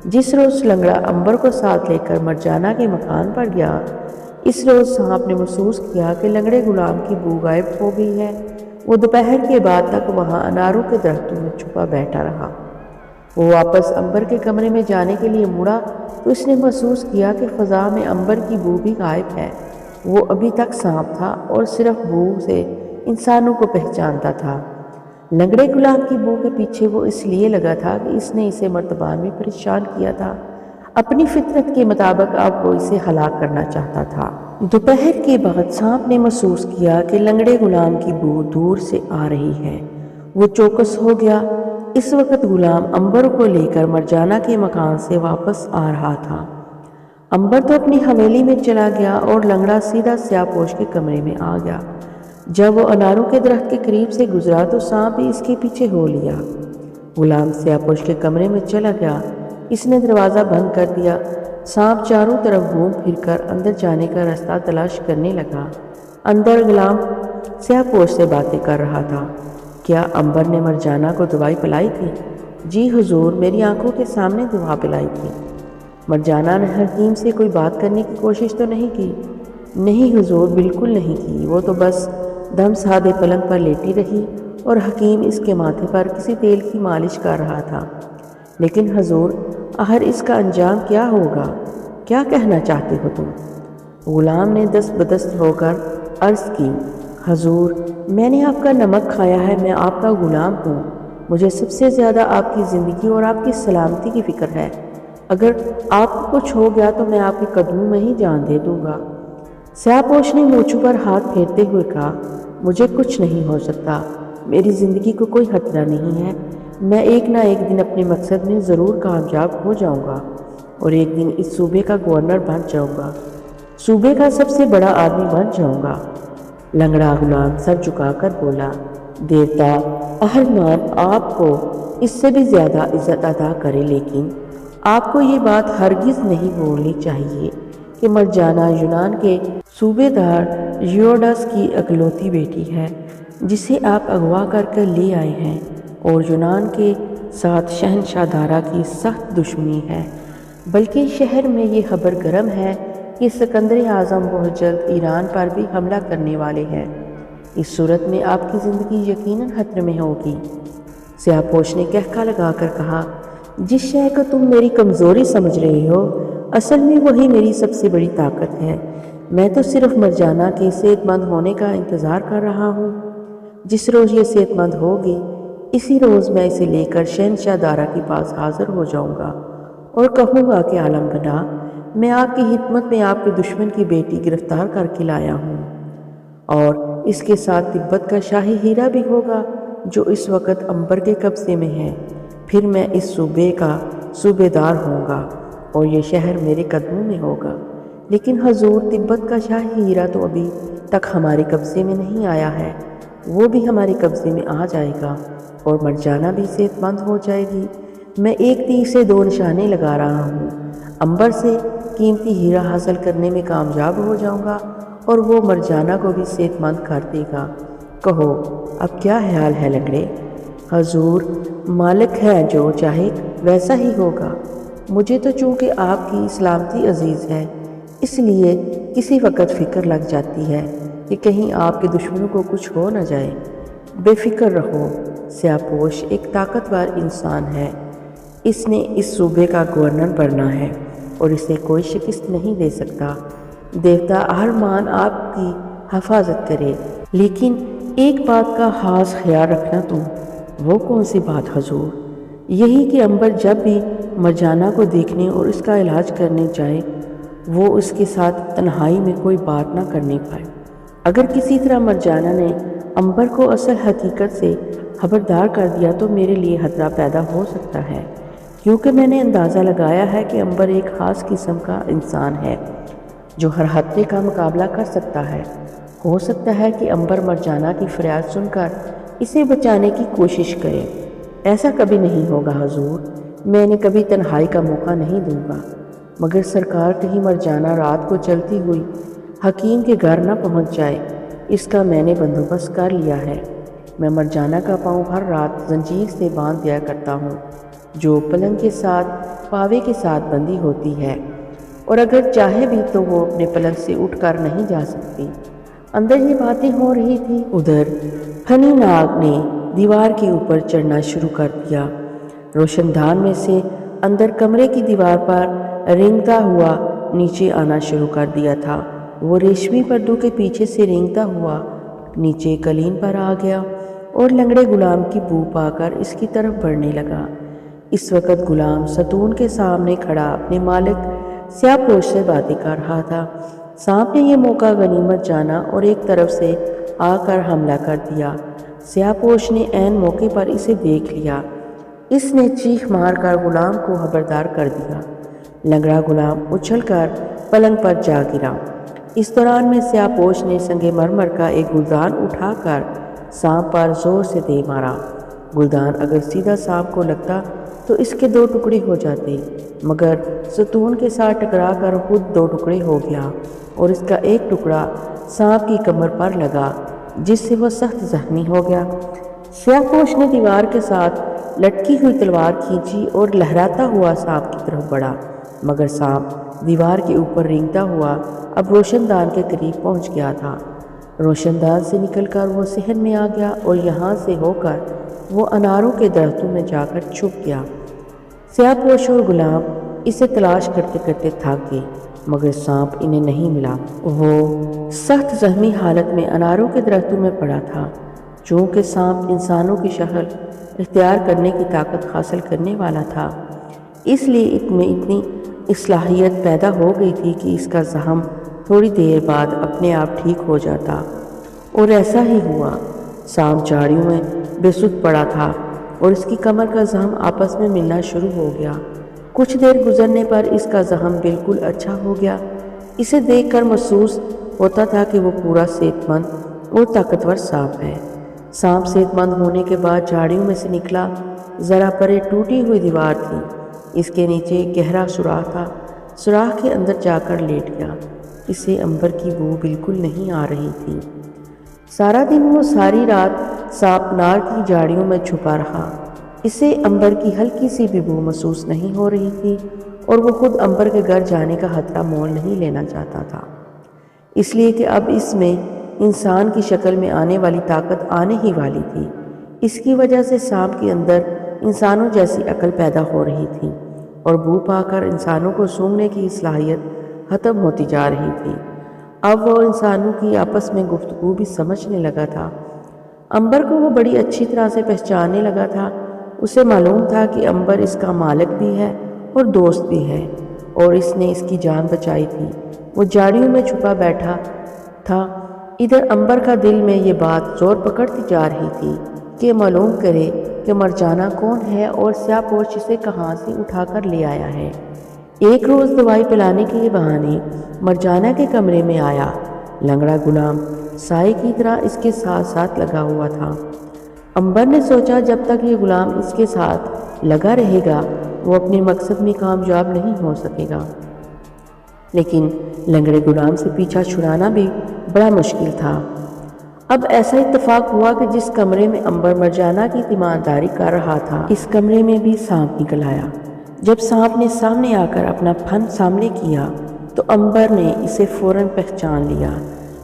جس روز لنگڑا عنبر کو ساتھ لے کر مرجانہ کے مکان پر گیا، اس روز سانپ نے محسوس کیا کہ لنگڑے غلام کی بو غائب ہو گئی ہے۔ وہ دوپہر کے بعد تک وہاں اناروں کے درختوں میں چھپا بیٹھا رہا۔ وہ واپس عنبر کے کمرے میں جانے کے لیے مڑا تو اس نے محسوس کیا کہ فضا میں عنبر کی بو بھی غائب ہے۔ وہ ابھی تک سانپ تھا اور صرف بو سے انسانوں کو پہچانتا تھا۔ لنگڑے غلام کی بو کے پیچھے وہ اس لیے لگا تھا کہ اس نے اسے مرتبان میں پریشان کیا تھا۔ اپنی فطرت کے مطابق اب وہ اسے ہلاک کرنا چاہتا تھا۔ دوپہر کے بعد سانپ نے محسوس کیا کہ لنگڑے غلام کی بو دور سے آ رہی ہے۔ وہ چوکس ہو گیا۔ اس وقت غلام عنبر کو لے کر مرجانہ کے مکان سے واپس آ رہا تھا۔ عنبر تو اپنی حویلی میں چلا گیا اور لنگڑا سیدھا سیاہ پوش کے کمرے میں آ گیا۔ جب وہ اناروں کے درخت کے قریب سے گزرا تو سانپ بھی اس کے پیچھے ہو لیا۔ غلام سیاہ پوش کے کمرے میں چلا گیا۔ اس نے دروازہ بند کر دیا۔ سانپ چاروں طرف گھوم پھر کر اندر جانے کا راستہ تلاش کرنے لگا۔ اندر غلام سیاہ پوش سے باتیں کر رہا تھا۔ کیا عنبر نے مرجانہ کو دوائی پلائی تھی؟ جی حضور، میری آنکھوں کے سامنے دوا پلائی تھی۔ مرجانہ نے حکیم سے کوئی بات کرنے کی کوشش تو نہیں کی؟ نہیں حضور، بالکل نہیں کی۔ وہ تو بس دم سادے پلنگ پر لیٹی رہی اور حکیم اس کے ماتھے پر کسی تیل کی مالش کر رہا تھا۔ لیکن حضور، آخر اس کا انجام کیا ہوگا؟ کیا کہنا چاہتے ہو تم؟ غلام نے دست بدست ہو کر عرض کی، حضور، میں نے آپ کا نمک کھایا ہے، میں آپ کا غلام ہوں، مجھے سب سے زیادہ آپ کی زندگی اور آپ کی سلامتی کی فکر ہے۔ اگر آپ کو کچھ ہو گیا تو میں آپ کے قدموں میں ہی جان دے دوں گا۔ سیاہ پوش نے مونچھوں پر ہاتھ پھیرتے ہوئے کہا، مجھے کچھ نہیں ہو سکتا، میری زندگی کو کوئی خطرہ نہیں ہے، میں ایک نہ ایک دن اپنے مقصد میں ضرور کامیاب ہو جاؤں گا اور ایک دن اس صوبے کا گورنر بن جاؤں گا، صوبے کا سب سے بڑا آدمی بن جاؤں گا۔ لنگڑا غلام سر جھکا کر بولا، دیوتا اہرمان آپ کو اس سے بھی زیادہ عزت عطا کرے، لیکن آپ کو یہ بات ہرگز نہیں بولنی چاہیے کہ مرجانہ یونان کے صوبے دار یوڈس کی اکلوتی بیٹی ہے جسے آپ اغوا کر لے آئے ہیں، اور یونان کے ساتھ شہنشاہ دارا کی سخت دشمنی ہے، بلکہ شہر میں یہ خبر گرم ہے کہ سکندر اعظم بہت جلد ایران پر بھی حملہ کرنے والے ہیں، اس صورت میں آپ کی زندگی یقیناً خطرے میں ہوگی۔ سیاہ پوش نے کہکا لگا کر کہا، جس شے کو تم میری کمزوری سمجھ رہے ہو، اصل میں وہی میری سب سے بڑی طاقت ہے، میں تو صرف مرجانہ کے صحت مند ہونے کا انتظار کر رہا ہوں، جس روز یہ صحت مند ہوگی اسی روز میں اسے لے کر شہنشاہ دارا کے پاس حاضر ہو جاؤں گا اور کہوں گا کہ عالم بنا، میں آپ کی خدمت میں آپ کے دشمن کی بیٹی گرفتار کر کے لایا ہوں، اور اس کے ساتھ تبت کا شاہی ہیرا بھی ہوگا جو اس وقت عنبر کے قبضے میں ہے، پھر میں اس صوبے کا صوبے دار ہوں گا اور یہ شہر میرے قدموں میں ہوگا۔ لیکن حضور، تبت کا شاہی ہیرا تو ابھی تک ہمارے قبضے میں نہیں آیا ہے، وہ بھی ہمارے قبضے میں آ جائے گا اور مرجانہ بھی صحت مند ہو جائے گی، میں ایک تیر سے دو نشانے لگا رہا ہوں، عنبر سے قیمتی ہیرا حاصل کرنے میں کامیاب ہو جاؤں گا اور وہ مرجانہ کو بھی صحت مند کر دے گا۔ کہو اب کیا خیال ہے لنگڑے؟ حضور، مالک ہے جو چاہے ویسا ہی ہوگا، مجھے تو چونکہ آپ کی سلامتی عزیز ہے اس لیے کسی وقت فکر لگ جاتی ہے کہ کہیں آپ کے دشمنوں کو کچھ ہو نہ جائے۔ بے فکر رہو، سیاہ پوش ایک طاقتور انسان ہے، اس نے اس صوبے کا گورنر بننا ہے اور اسے کوئی شکست نہیں دے سکتا، دیوتا اہرمان آپ کی حفاظت کرے، لیکن ایک بات کا خاص خیال رکھنا تم۔ وہ کون سی بات حضور؟ یہی کہ عنبر جب بھی مرجانہ کو دیکھنے اور اس کا علاج کرنے جائے وہ اس کے ساتھ تنہائی میں کوئی بات نہ کرنے پائے، اگر کسی طرح مرجانہ نے عنبر کو اصل حقیقت سے خبردار کر دیا تو میرے لیے خطرہ پیدا ہو سکتا ہے، کیونکہ میں نے اندازہ لگایا ہے کہ عنبر ایک خاص قسم کا انسان ہے جو ہر خطرے کا مقابلہ کر سکتا ہے، ہو سکتا ہے کہ عنبر مرجانہ کی فریاد سن کر اسے بچانے کی کوشش کرے، ایسا کبھی نہیں ہوگا حضور، میں نے کبھی تنہائی کا موقع نہیں دوں گا، مگر سرکار کہیں مرجانہ رات کو چلتی ہوئی حکیم کے گھر نہ پہنچ جائے، اس کا میں نے بندوبست کر لیا ہے، میں مرجانہ کا پاؤں ہر رات زنجیر سے باندھ دیا کرتا ہوں جو پلنگ کے ساتھ پاوے کے ساتھ بندھی ہوتی ہے، اور اگر چاہے بھی تو وہ اپنے پلنگ سے اٹھ کر نہیں جا سکتی۔ اندر یہ باتیں ہو رہی تھی، ادھر پھنی ناگ نے دیوار کے اوپر چڑھنا شروع کر دیا، روشن دان میں سے اندر کمرے کی دیوار پر رینگتا ہوا نیچے آنا شروع کر دیا تھا، وہ ریشمی پردوں کے پیچھے سے رینگتا ہوا نیچے قالین پر آ گیا اور لنگڑے غلام کی بو پا کر اس کی طرف بڑھنے لگا۔ اس وقت غلام ستون کے سامنے کھڑا اپنے مالک سیاہ پوش سے باتیں کر رہا تھا، سانپ نے یہ موقع غنیمت جانا اور ایک طرف سے آ کر حملہ کر دیا، سیاہ پوش نے عین موقع پر اسے دیکھ لیا، اس نے چیخ مار کر غلام کو خبردار کر دیا، لنگڑا غلام اچھل کر پلنگ پر جا گرا، اس دوران میں سیاہ پوش نے سنگ مرمر کا ایک گلدان اٹھا کر سانپ پر زور سے دے مارا، گلدان اگر سیدھا سانپ کو لگتا تو اس کے دو ٹکڑے ہو جاتے، مگر ستون کے ساتھ ٹکرا کر خود دو ٹکڑے ہو گیا اور اس کا ایک ٹکڑا سانپ کی کمر پر لگا جس سے وہ سخت زخمی ہو گیا۔ سیاہ پوش نے دیوار کے ساتھ لٹکی ہوئی تلوار کھینچی اور لہراتا ہوا سانپ کی طرف بڑھا، مگر سانپ دیوار کے اوپر رینگتا ہوا اب روشن دان کے قریب پہنچ گیا تھا، روشن دان سے نکل کر وہ صحن میں آ گیا اور یہاں سے ہو کر وہ اناروں کے درختوں میں جا کر چھپ گیا۔ سیاہ پوش اور غلام اسے تلاش کرتے کرتے تھک گئے، مگر سانپ انہیں نہیں ملا۔ وہ سخت زخمی حالت میں اناروں کے درختوں میں پڑا تھا۔ چونکہ سانپ انسانوں کی شکل اختیار کرنے کی طاقت حاصل کرنے والا تھا، اس لیے میں اتنی صلاحیت پیدا ہو گئی تھی کہ اس کا زخم تھوڑی دیر بعد اپنے آپ ٹھیک ہو جاتا، اور ایسا ہی ہوا۔ سانپ جھاڑیوں میں بے سدھ پڑا تھا اور اس کی کمر کا زخم آپس میں ملنا شروع ہو گیا۔ کچھ دیر گزرنے پر اس کا زخم بالکل اچھا ہو گیا۔ اسے دیکھ کر محسوس ہوتا تھا کہ وہ پورا صحت مند اور طاقتور سانپ ہے۔ سانپ صحت مند ہونے کے بعد جھاڑیوں میں سے نکلا۔ ذرا پرے ٹوٹی ہوئی دیوار تھی، اس کے نیچے ایک گہرا سوراخ تھا۔ سوراخ کے اندر جا کر لیٹ گیا۔ اسے عنبر کی بو بالکل نہیں آ رہی تھی۔ سارا دن وہ ساری رات سانپ نار کی جھاڑیوں میں چھپا رہا۔ اسے عنبر کی ہلکی سی بھی بو محسوس نہیں ہو رہی تھی، اور وہ خود عنبر کے گھر جانے کا خطرہ مول نہیں لینا چاہتا تھا، اس لیے کہ اب اس میں انسان کی شکل میں آنے والی طاقت آنے ہی والی تھی۔ اس کی وجہ سے سانپ کے اندر انسانوں جیسی عقل پیدا ہو رہی تھی، اور بو پا کر انسانوں کو سونگھنے کی صلاحیت ختم ہوتی جا رہی تھی۔ اب وہ انسانوں کی آپس میں گفتگو بھی سمجھنے لگا تھا۔ عنبر کو وہ بڑی اچھی طرح سے پہچاننے لگا تھا۔ اسے معلوم تھا کہ عنبر اس کا مالک بھی ہے اور دوست بھی ہے، اور اس نے اس کی جان بچائی تھی۔ وہ جھاڑیوں میں چھپا بیٹھا تھا۔ ادھر عنبر کا دل میں یہ بات زور پکڑتی جا رہی تھی کہ معلوم کرے کہ مرجانہ کون ہے اور سیاہ پوش اسے کہاں سے اٹھا کر لے آیا ہے۔ ایک روز دوائی پلانے کے بہانے مرجانہ کے کمرے میں آیا۔ لنگڑا غلام سائے کی طرح اس کے ساتھ ساتھ لگا ہوا تھا۔ عنبر نے سوچا جب تک یہ غلام اس کے ساتھ لگا رہے گا وہ اپنے مقصد میں کامیاب نہیں ہو سکے گا، لیکن لنگڑے غلام سے پیچھا چھڑانا بھی بڑا مشکل تھا۔ اب ایسا اتفاق ہوا کہ جس کمرے میں عنبر مرجانہ کی تیمارداری کر رہا تھا، اس کمرے میں بھی سانپ نکل آیا۔ جب سانپ نے سامنے آ کر اپنا پھن سامنے کیا تو عنبر نے اسے فوراً پہچان لیا۔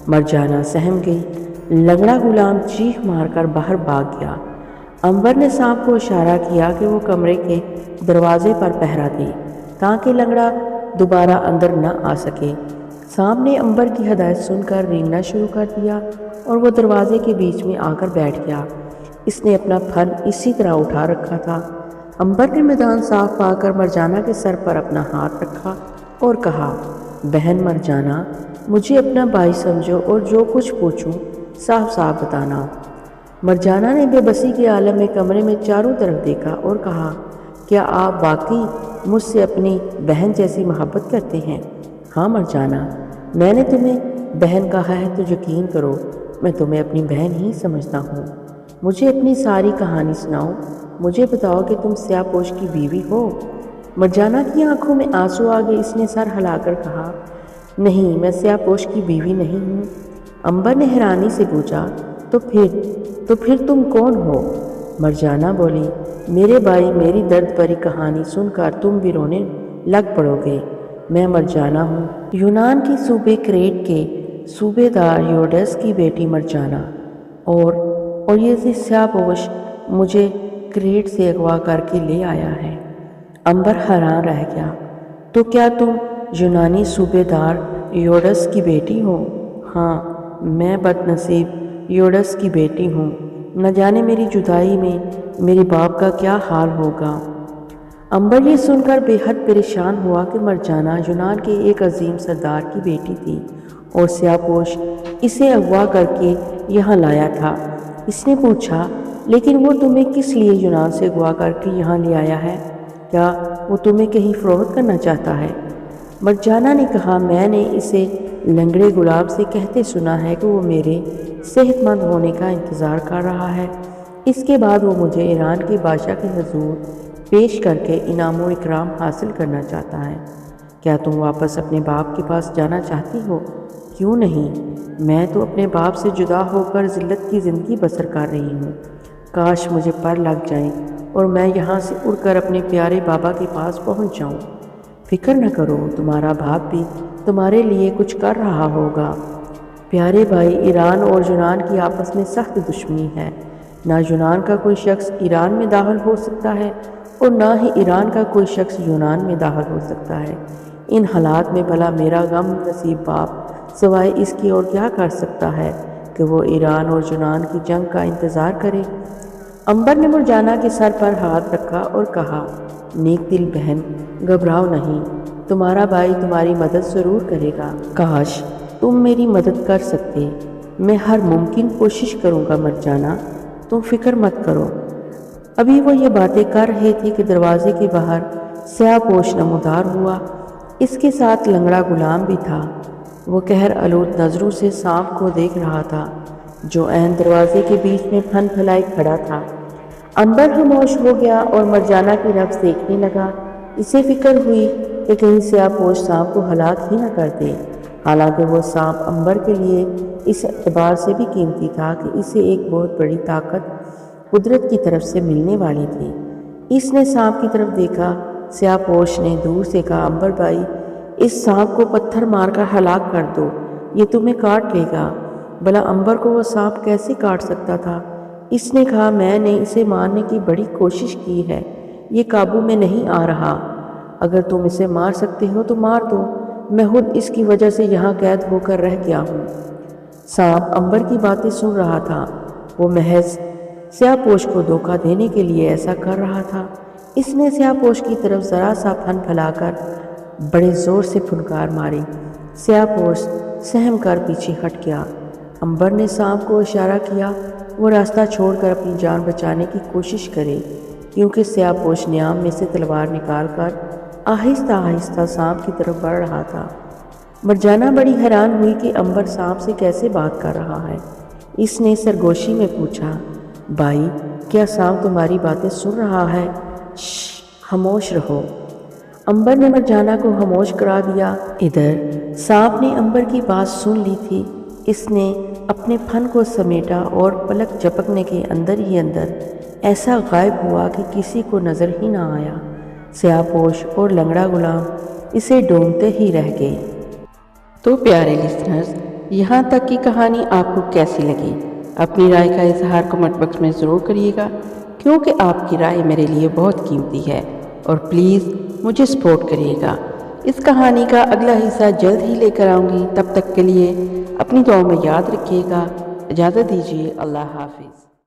مرجانہ سہم گئی۔ لنگڑا غلام چیخ مار کر باہر بھاگ گیا۔ عنبر نے سانپ کو اشارہ کیا کہ وہ کمرے کے دروازے پر پہرا دے تاکہ لنگڑا دوبارہ اندر نہ آ سکے۔ سانپ نے عنبر کی ہدایت سن کر رینگنا شروع کر دیا اور وہ دروازے کے بیچ میں آ کر بیٹھ گیا۔ اس نے اپنا پھن اسی طرح اٹھا رکھا تھا۔ عنبر نے میدان صاف پا کر مرجانہ کے سر پر اپنا ہاتھ رکھا اور کہا، بہن مرجانہ، مجھے اپنا بھائی سمجھو اور جو کچھ پوچھوں صاف صاف بتانا۔ مرجانہ نے بے بسی کے عالم میں کمرے میں چاروں طرف دیکھا اور کہا، کیا آپ واقعی مجھ سے اپنی بہن جیسی محبت کرتے ہیں؟ ہاں مرجانہ، میں نے تمہیں بہن کہا ہے تو یقین کرو میں تمہیں اپنی بہن ہی سمجھتا ہوں۔ مجھے اپنی ساری کہانی سناؤ۔ مجھے بتاؤ کہ تم سیاہ پوش کی بیوی ہو؟ مرجانہ کی آنکھوں میں آنسو آ گئے۔ اس نے سر ہلا کر کہا، نہیں، میں سیاہ پوش کی بیوی نہیں ہوں۔ عنبر نے حیرانی سے پوچھا، تو پھر تم کون ہو؟ مرجانہ بولی، میرے بھائی، میری درد بھری کہانی سن کر تم بھی رونے لگ پڑو گے۔ میں مرجانہ ہوں، یونان کے صوبے کریٹ کے صوبے دار یوڈس کی بیٹی مرجانہ، اور یہ سیاہ پوش مجھے کریٹ سے اغوا کر کے لے آیا ہے۔ عنبر حیران رہ گیا، تو کیا تم یونانی صوبے دار یوڈس کی بیٹی ہو؟ ہاں، میں بد نصیب یوڈس کی بیٹی ہوں۔ نہ جانے میری جدائی میں میرے باپ کا کیا حال ہوگا۔ عنبر یہ سن کر بے حد پریشان ہوا کہ مرجانہ یونان کے ایک عظیم سردار کی بیٹی تھی اور سیاہ پوش اسے اغوا کر کے یہاں لایا تھا۔ اس نے پوچھا، لیکن وہ تمہیں کس لیے یونان سے اغوا کر کے یہاں لے آیا ہے؟ کیا وہ تمہیں کہیں فروخت کرنا چاہتا ہے؟ مرجانہ نے کہا، میں نے اسے لنگڑے غلام سے کہتے سنا ہے کہ وہ میرے صحت مند ہونے کا انتظار کر رہا ہے۔ اس کے بعد وہ مجھے ایران کے بادشاہ کے حضور پیش کر کے انعام و اکرام حاصل کرنا چاہتا ہے۔ کیا تم واپس اپنے باپ کے پاس جانا چاہتی ہو؟ کیوں نہیں، میں تو اپنے باپ سے جدا ہو کر ذلت کی زندگی بسر کر رہی ہوں۔ کاش مجھے پر لگ جائیں اور میں یہاں سے اڑ کر اپنے پیارے بابا کے پاس پہنچ جاؤں۔ فکر نہ کرو، تمہارا باپ بھی تمہارے لیے کچھ کر رہا ہوگا۔ پیارے بھائی، ایران اور یونان کی آپس میں سخت دشمنی ہے۔ نہ یونان کا کوئی شخص ایران میں داخل ہو سکتا ہے اور نہ ہی ایران کا کوئی شخص یونان میں داخل ہو سکتا ہے۔ ان حالات میں بھلا میرا غم نصیب باپ سوائے اس کی اور کیا کر سکتا ہے کہ وہ ایران اور یونان کی جنگ کا انتظار کرے۔ عنبر نے مرجانہ کے سر پر ہاتھ رکھا اور کہا، نیک دل بہن، گھبراؤ نہیں، تمہارا بھائی تمہاری مدد ضرور کرے گا۔ کاش تم میری مدد کر سکتے، میں ہر ممکن کوشش کروں گا مرجانہ، تم فکر مت کرو۔ ابھی وہ یہ باتیں کر رہے تھے کہ دروازے کے باہر سیاہ پوش نمودار ہوا، اس کے ساتھ لنگڑا غلام بھی تھا۔ وہ قہر آلود نظروں سے سانپ کو دیکھ رہا تھا جو عین دروازے کے بیچ میں پھن پھلائے کھڑا تھا۔ عنبر خاموش ہو گیا اور مرجانہ کی نبض دیکھنے لگا۔ اسے فکر ہوئی کہ کہیں سیاہ پوش سانپ کو ہلاک ہی نہ کر دے، حالانکہ وہ سانپ عنبر کے لیے اس اعتبار سے بھی قیمتی تھا کہ اسے ایک بہت بڑی طاقت قدرت کی طرف سے ملنے والی تھی۔ اس نے سانپ کی طرف دیکھا۔ سیاہ پوش نے دور سے کہا، عنبر بھائی، اس سانپ کو پتھر مار کر ہلاک کر دو، یہ تمہیں کاٹ لے گا۔ بھلا عنبر کو وہ سانپ کیسے کاٹ سکتا تھا؟ اس نے کہا، میں نے اسے مارنے کی بڑی کوشش کی ہے، یہ قابو میں نہیں آ رہا۔ اگر تم اسے مار سکتے ہو تو مار دو، میں خود اس کی وجہ سے یہاں قید ہو کر رہ گیا ہوں۔ سانپ عنبر کی باتیں سن رہا تھا، وہ محض سیاہ پوش کو دھوکہ دینے کے لیے ایسا کر رہا تھا۔ اس نے سیاہ پوش کی طرف ذرا سا پھن پھیلا کر بڑے زور سے پھنکار ماری۔ سیاہ پوش سہم کر پیچھے ہٹ گیا۔ عنبر نے سانپ کو اشارہ کیا وہ راستہ چھوڑ کر اپنی جان بچانے کی کوشش کرے، کیونکہ سیاہ پوش نیام میں سے تلوار نکال کر آہستہ آہستہ سانپ کی طرف بڑھ رہا تھا۔ مرجانہ بڑی حیران ہوئی کہ عنبر سانپ سے کیسے بات کر رہا ہے۔ اس نے سرگوشی میں پوچھا، بھائی، کیا سانپ تمہاری باتیں سن رہا ہے؟ خاموش رہو۔ عنبر نے مرجانہ کو خاموش کرا دیا۔ ادھر سانپ نے عنبر کی بات سن لی تھی۔ اس نے اپنے پھن کو سمیٹا اور پلک جھپکنے کے اندر ہی اندر ایسا غائب ہوا کہ کسی کو نظر ہی نہ آیا۔ سیاہ پوش اور لنگڑا غلام اسے ڈھونڈتے ہی رہ گئے۔ تو پیارے لسنرز، یہاں تک کی کہانی آپ کو کیسی لگی؟ اپنی رائے کا اظہار کمنٹ باکس میں ضرور کریے گا، کیونکہ آپ کی رائے میرے لیے بہت قیمتی ہے، اور پلیز مجھے سپورٹ کریے گا۔ اس کہانی کا اگلا حصہ جلد ہی لے کر آؤں گی، تب تک کے لیے اپنی دعاؤں میں یاد رکھیے گا۔ اجازت دیجیے، اللہ حافظ۔